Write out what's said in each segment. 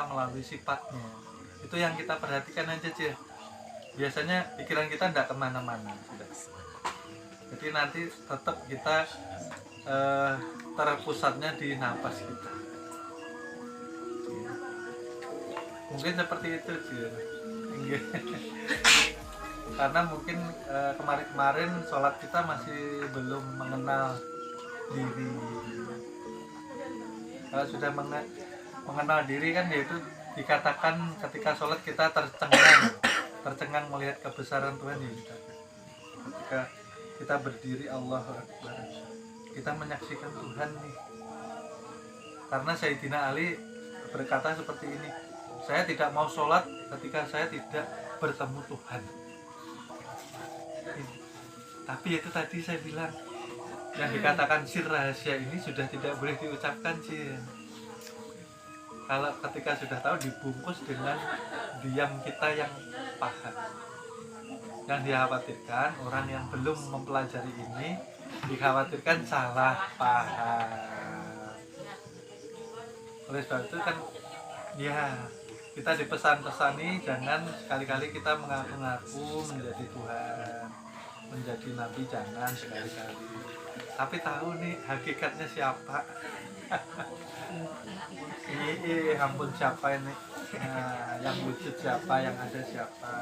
melalui sifatnya. Itu yang kita perhatikan aja sih. Biasanya pikiran kita tidak kemana-mana. Jadi nanti tetap kita terpusatnya di napas kita. Mungkin seperti itu sih. Karena mungkin kemarin-kemarin sholat kita masih belum mengenal diri. Kalau sudah mengenal diri kan yaitu dikatakan ketika sholat kita tercengang melihat kebesaran Tuhan ya. Ketika kita berdiri Allahu Akbar, kita menyaksikan Tuhan nih. Karena Sayyidina Ali berkata seperti ini, saya tidak mau sholat ketika saya tidak bertemu Tuhan. Tapi itu tadi saya bilang, yang dikatakan sir rahasia ini sudah tidak boleh diucapkan sih. Kalau ketika sudah tahu dibungkus dengan diam kita yang paham. Yang dikhawatirkan orang yang belum mempelajari ini dikhawatirkan salah paham. Oleh sebab itu kan ya kita dipesan-pesani jangan sekali-kali kita mengaku-ngaku menjadi Tuhan, menjadi Nabi, jangan sekali-kali. Tapi tahu nih hakikatnya siapa. Ampun siapa ini, yang wujud siapa, yang ada siapa.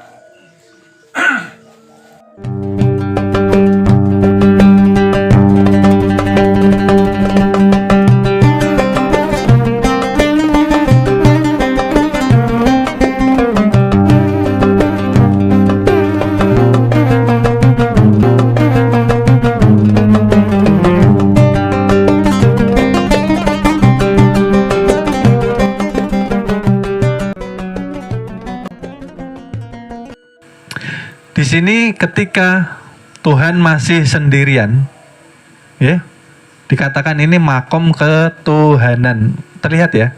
Di sini ketika Tuhan masih sendirian, ya, dikatakan ini makom ketuhanan. Terlihat ya,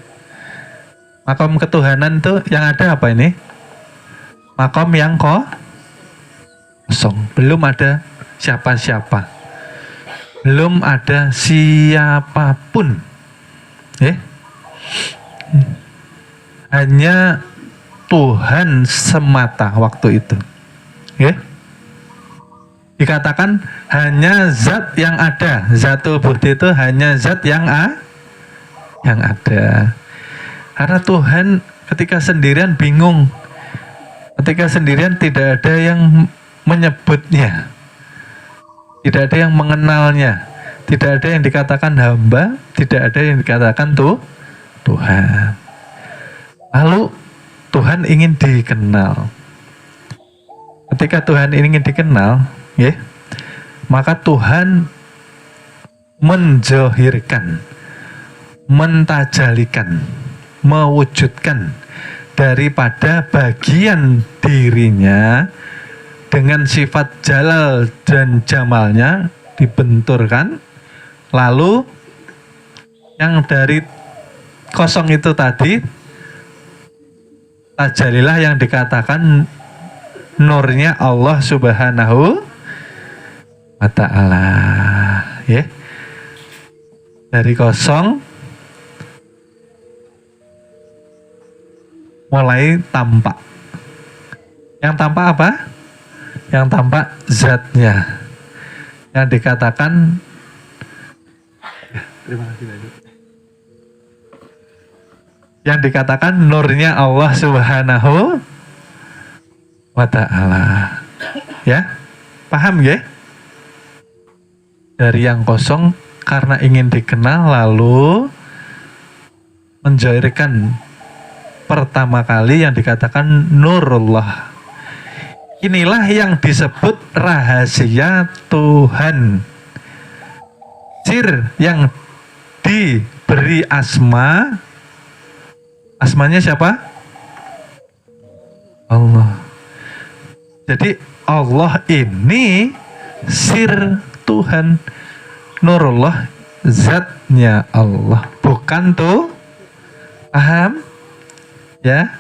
makom ketuhanan tuh yang ada apa ini? Makom yang kosong, belum ada siapa-siapa, belum ada siapapun, ya. Hanya Tuhan semata waktu itu. Ya. Dikatakan hanya zat yang ada, zatul budi itu hanya zat yang ada. Karena Tuhan ketika sendirian bingung, ketika sendirian tidak ada yang menyebutnya, tidak ada yang mengenalnya, tidak ada yang dikatakan hamba, tidak ada yang dikatakan Tuhan. Lalu Tuhan ingin dikenal. Ketika Tuhan ingin dikenal, ya, maka Tuhan menzohirkan, mentajalikan, mewujudkan daripada bagian dirinya dengan sifat jalal dan jamalnya dibenturkan, lalu yang dari kosong itu tadi tajalilah yang dikatakan nurnya Allah Subhanahu wa ta'ala, ya. Dari kosong mulai tampak. Yang tampak apa? Yang tampak zatnya. Yang dikatakan terima kasih banyak. Yang dikatakan nurnya Allah Subhanahu wa ta'ala, ya, paham ya? Dari yang kosong karena ingin dikenal lalu menjahirkan pertama kali yang dikatakan nurullah. Inilah yang disebut rahasia Tuhan, sir yang diberi asmanya siapa? Allah. Jadi Allah ini sir Tuhan, nurullah zatnya Allah, bukan tuh, paham? Ya.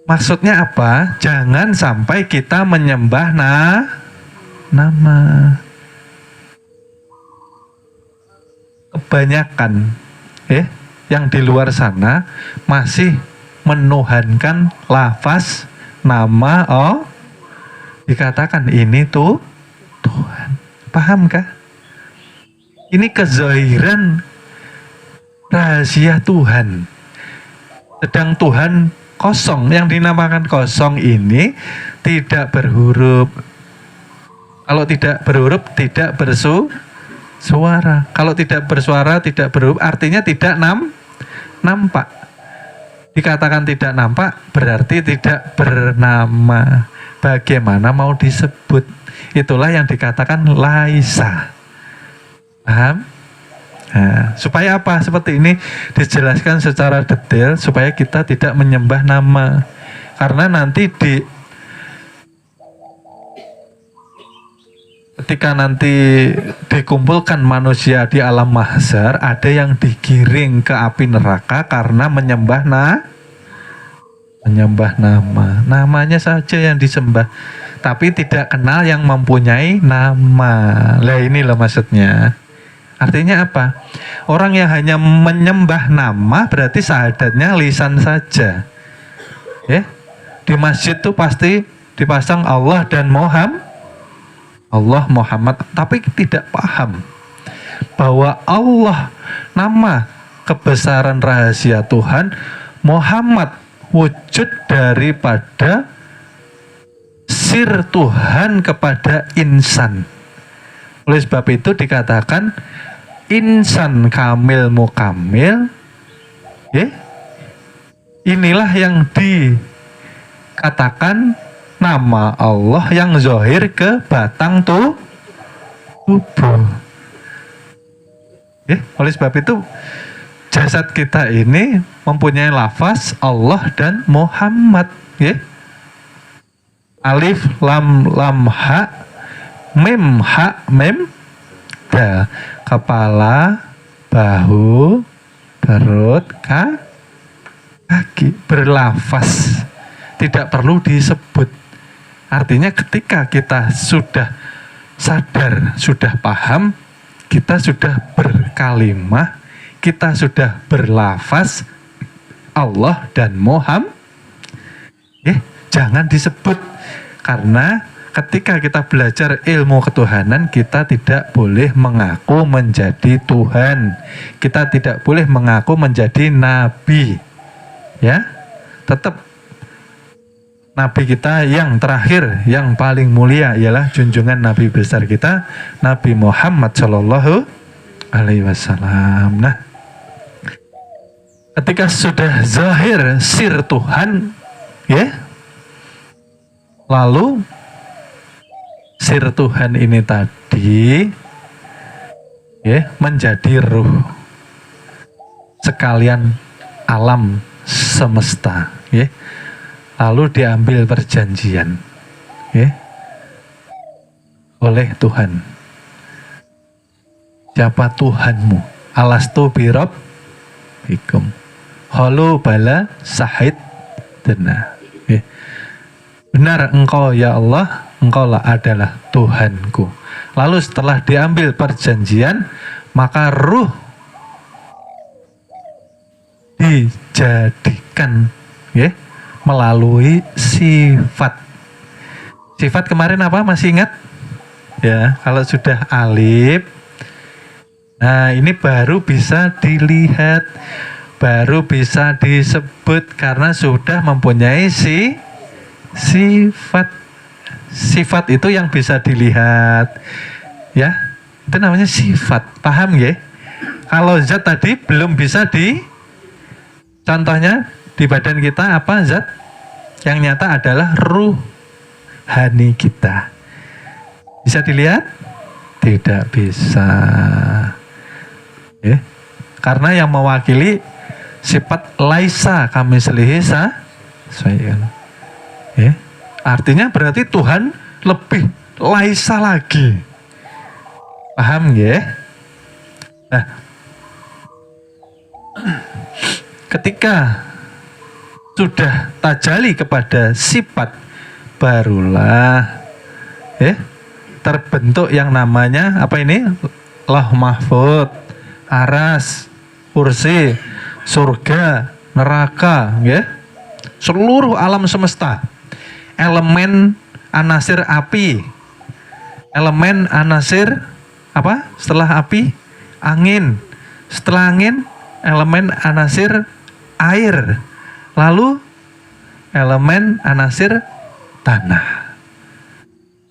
Maksudnya apa? Jangan sampai kita menyembah nama. Kebanyakan, yang di luar sana masih menuhankan lafaz nama dikatakan ini tuh Tuhan. Pahamkah? Ini kezahiran rahasia Tuhan. Sedang Tuhan kosong, yang dinamakan kosong ini tidak berhuruf. Kalau tidak berhuruf tidak bersuara. Kalau tidak bersuara, tidak berhuruf, artinya tidak nampak. Dikatakan tidak nampak berarti tidak bernama. Bagaimana mau disebut? Itulah yang dikatakan laisa. Paham? Nah, supaya apa? Seperti ini dijelaskan secara detail supaya kita tidak menyembah nama. Karena nanti ketika nanti dikumpulkan manusia di alam mahsyar, ada yang digiring ke api neraka karena menyembah nama. Namanya saja yang disembah, tapi tidak kenal yang mempunyai nama. Lah ini loh maksudnya. Artinya apa? Orang yang hanya menyembah nama berarti syahadatnya lisan saja. Ya. Di masjid tuh pasti dipasang Allah dan Muhammad, tapi tidak paham bahwa Allah nama kebesaran rahasia Tuhan, Muhammad wujud daripada sir Tuhan kepada insan. Oleh sebab itu dikatakan insan kamil mukamil, ya? Inilah yang dikatakan nama Allah yang zahir ke batang tubuh. Ya, oleh sebab itu jasad kita ini mempunyai lafaz Allah dan Muhammad, ya. Alif lam ha mim ha mim da, kepala, bahu, perut, kaki, berlafaz, tidak perlu disebut. Artinya ketika kita sudah sadar, sudah paham, kita sudah berkalimah, kita sudah berlafaz Allah dan Muhammad, jangan disebut. Karena ketika kita belajar ilmu ketuhanan, kita tidak boleh mengaku menjadi Tuhan. Kita tidak boleh mengaku menjadi nabi. Ya, tetap nabi kita yang terakhir, yang paling mulia ialah junjungan nabi besar kita, Nabi Muhammad Shallallahu Alaihi Wasallam. Nah, ketika sudah zahir sir Tuhan, ya, lalu sir Tuhan ini tadi, ya, menjadi ruh sekalian alam semesta, ya. Lalu diambil perjanjian, ya, oleh Tuhan. Siapa Tuhanmu? Alastu birabbikum. Qalu bala syahid dana. Ya. Benar engkau ya Allah, engkaulah adalah Tuhanku. Lalu setelah diambil perjanjian, maka ruh dijadikan, ya, melalui sifat. Sifat kemarin apa? Masih ingat? Ya, kalau sudah alif, nah ini baru bisa dilihat, baru bisa disebut karena sudah mempunyai sifat. Sifat itu yang bisa dilihat, ya, itu namanya sifat. Paham ya? Kalau zat tadi belum bisa contohnya di badan kita apa zat? Yang nyata adalah ruhani kita. Bisa dilihat? Tidak bisa. Ya. Karena yang mewakili sifat laisa kami selihisa, ya. Artinya berarti Tuhan lebih laisa lagi. Paham ya? Nah, ketika sudah tajali kepada sifat, barulah, ya, terbentuk yang namanya apa ini? Lauh mahfud, aras, kursi, surga, neraka, ya. Seluruh alam semesta. Elemen anasir api. Elemen anasir apa? Setelah api, angin. Setelah angin, elemen anasir air. Lalu elemen anasir tanah.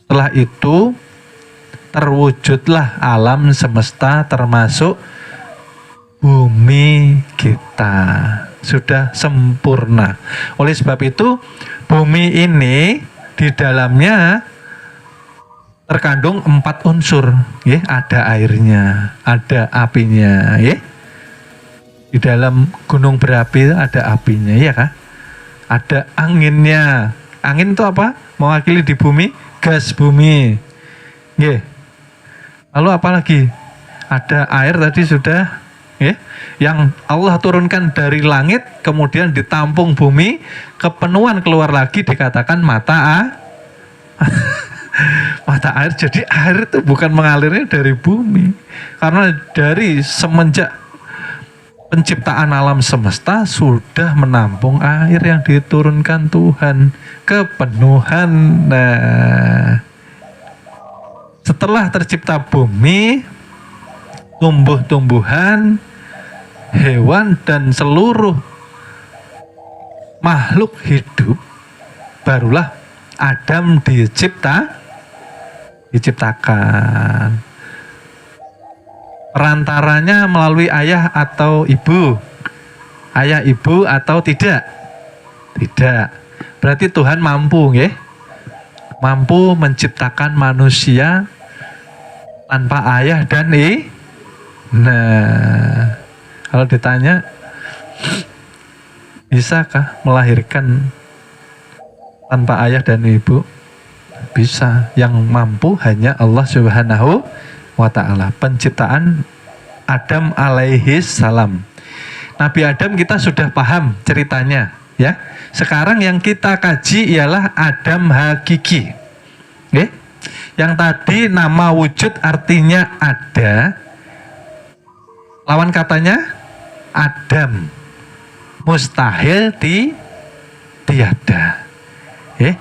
Setelah itu terwujudlah alam semesta termasuk bumi kita. Sudah sempurna. Oleh sebab itu bumi ini di dalamnya terkandung 4 unsur, ya. Ada airnya, ada apinya, ya. Di dalam gunung berapi ada apinya, ya kan? Ada anginnya. Angin itu apa? Mewakili di bumi, gas bumi. Ya. Lalu apa lagi? Ada air tadi sudah, ya, yang Allah turunkan dari langit kemudian ditampung bumi, kepenuhan keluar lagi dikatakan mata mata air. Jadi air itu bukan mengalirnya dari bumi, karena dari semenjak penciptaan alam semesta sudah menampung air yang diturunkan Tuhan, kepenuhan. Nah, setelah tercipta bumi, tumbuh-tumbuhan, hewan dan seluruh makhluk hidup, barulah Adam diciptakan. Perantaranya melalui ayah atau ibu. Ayah ibu atau tidak? Tidak. Berarti Tuhan mampu, ya? Mampu menciptakan manusia tanpa ayah dan Nah, kalau ditanya, bisakah melahirkan tanpa ayah dan ibu? Bisa. Yang mampu hanya Allah Subhanahu wa ta'ala. Penciptaan Adam alaihi salam. Nabi Adam kita sudah paham ceritanya, ya. Sekarang yang kita kaji ialah Adam hakiki. Okay? Yang tadi nama wujud artinya ada. Lawan katanya Adam. Mustahil tiada. Okay?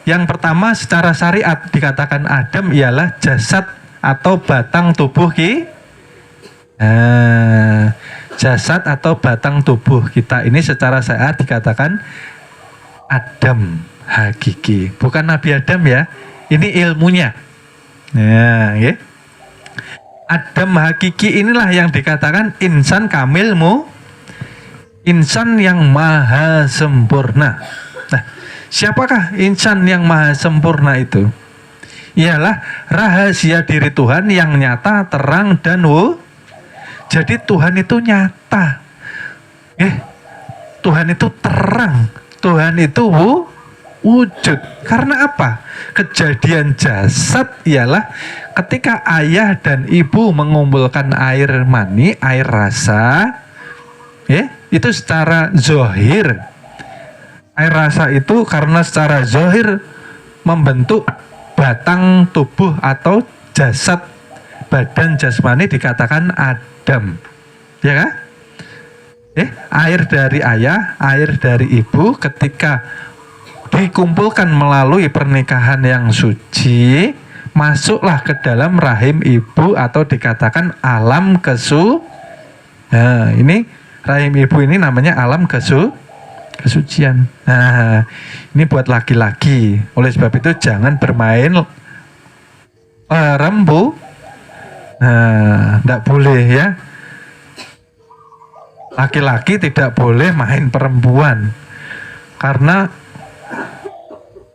Yang pertama secara syariat dikatakan Adam ialah jasad atau batang tubuh jasad atau batang tubuh kita ini secara syariat dikatakan Adam hakiki. Bukan Nabi Adam, ya. Ini ilmunya. Nah, ya. Adam hakiki inilah yang dikatakan insan kamilmu, insan yang maha sempurna. Nah, siapakah insan yang maha sempurna itu? Ialah rahasia diri Tuhan yang nyata, terang, dan jadi Tuhan itu nyata. Tuhan itu terang. Tuhan itu wujud. Karena apa? Kejadian jasad ialah ketika ayah dan ibu mengumpulkan air mani, air rasa, itu secara zohir. Air rasa itu karena secara zohir membentuk batang tubuh atau jasad badan jasmani dikatakan Adam, ya kan? Air dari ayah, air dari ibu ketika dikumpulkan melalui pernikahan yang suci, masuklah ke dalam rahim ibu atau dikatakan alam Nah, ini rahim ibu ini namanya alam kesucian. Nah, ini buat laki-laki. Oleh sebab itu jangan bermain rembu. Nah, tidak boleh, ya. Laki-laki tidak boleh main perempuan karena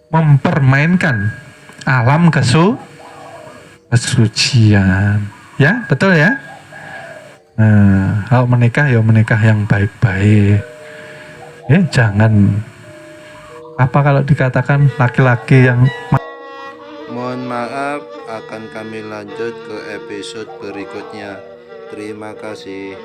mempermainkan alam kesucian. Ya, betul, ya. Nah, kalau menikah ya menikah yang baik-baik. Jangan apa kalau dikatakan laki-laki yang Mohon maaf, akan kami lanjut ke episode berikutnya. Terima kasih.